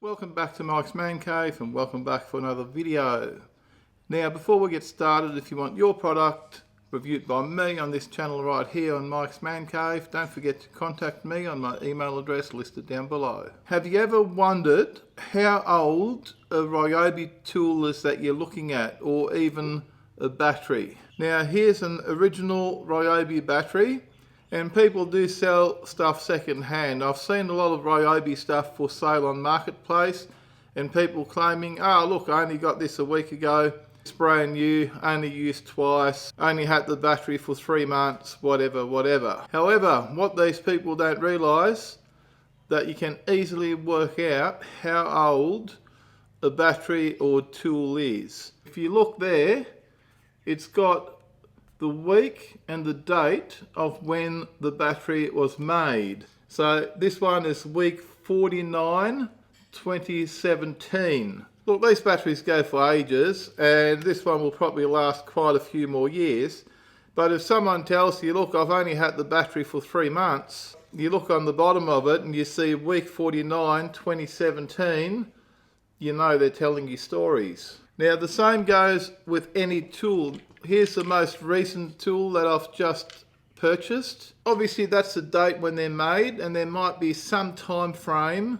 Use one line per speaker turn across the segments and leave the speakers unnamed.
Welcome back to Mike's Man Cave and welcome back for another video. Now before we get started, if you want your product reviewed by me on this channel right here on Mike's Man Cave, don't forget to contact me on my email address listed down below. Have you ever wondered how old a Ryobi tool is that you're looking at, or even a battery? Now here's an original Ryobi battery. And people do sell stuff second hand. I've seen a lot of Ryobi stuff for sale on Marketplace and people claiming, oh look, I only got this a week ago, it's brand new, only used twice, only had the battery for 3 months, whatever. However, what these people don't realise, that you can easily work out how old a battery or tool is. If you look there, it's got the week and the date of when the battery was made. So this one is week 49, 2017. Look, these batteries go for ages, and this one will probably last quite a few more years. But if someone tells you, look, I've only had the battery for 3 months, you look on the bottom of it and you see week 49, 2017, you know they're telling you stories. Now the same goes with any tool. Here's the most recent tool that I've just purchased. Obviously that's the date when they're made, and there might be some time frame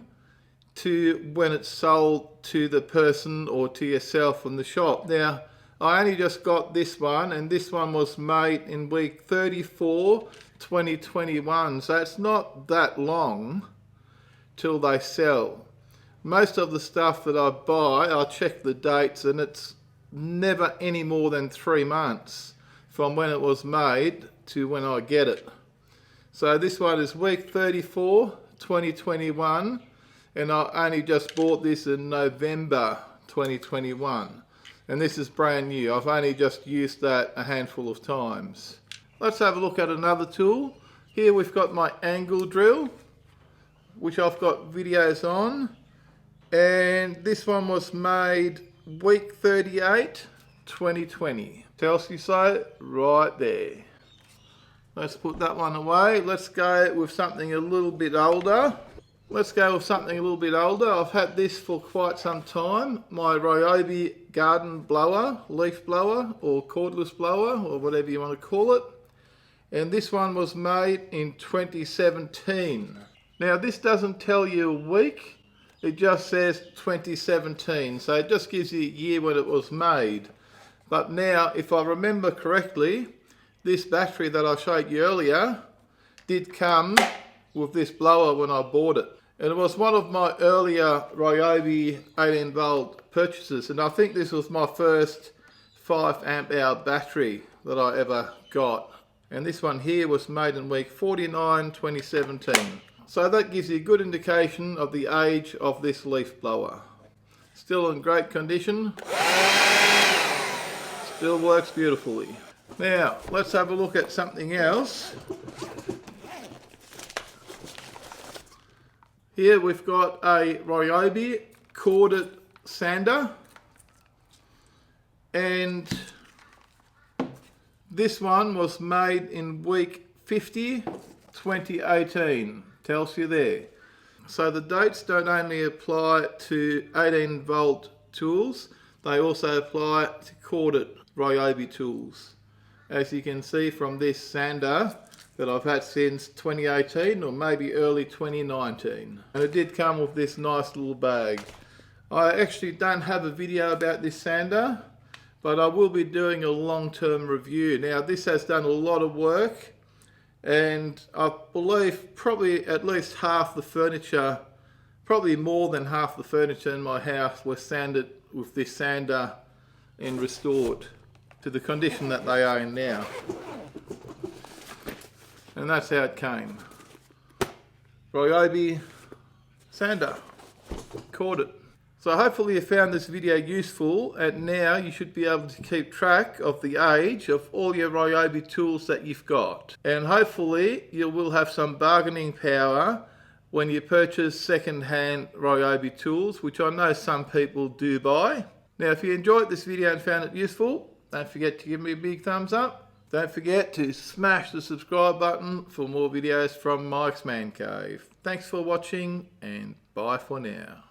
to when it's sold to the person or to yourself from the shop. Now I only just got this one, and this one was made in week 34, 2021, so it's not that long till they sell. Most of the stuff that I buy, I check the dates, and it's never any more than 3 months from when it was made to when I get it. So this one is week 34, 2021, and I only just bought this in November 2021. And this is brand new. I've only just used that a handful of times. Let's have a look at another tool. Here we've got my angle drill, which I've got videos on. And this one was made week 38, 2020. Tells you so right there. Let's put that one away. Let's go with something a little bit older. I've had this for quite some time. My Ryobi garden blower, leaf blower, or cordless blower, or whatever you want to call it. And this one was made in 2017. Now this doesn't tell you a week. It just says 2017, so it just gives you a year when it was made. But now, if I remember correctly, this battery that I showed you earlier did come with this blower when I bought it. And it was one of my earlier Ryobi 18 volt purchases, and I think this was my first 5 amp hour battery that I ever got. And this one here was made in week 49, 2017. So that gives you a good indication of the age of this leaf blower. Still in great condition. Still works beautifully. Now, let's have a look at something else. Here we've got a Ryobi corded sander. And this one was made in week 50, 2018. Tells you there. So the dates don't only apply to 18 volt tools, they also apply to corded Ryobi tools. As you can see from this sander that I've had since 2018 or maybe early 2019. And it did come with this nice little bag. I actually don't have a video about this sander, but I will be doing a long-term review. Now this has done a lot of work, and I believe probably at least half the furniture, probably more than half the furniture in my house was sanded with this sander and restored to the condition that they are in now. And that's how it came. Ryobi sander, corded. So hopefully you found this video useful, and now you should be able to keep track of the age of all your Ryobi tools that you've got. And hopefully you will have some bargaining power when you purchase second-hand Ryobi tools, which I know some people do buy. Now if you enjoyed this video and found it useful, don't forget to give me a big thumbs up. Don't forget to smash the subscribe button for more videos from Mike's Man Cave. Thanks for watching, and bye for now.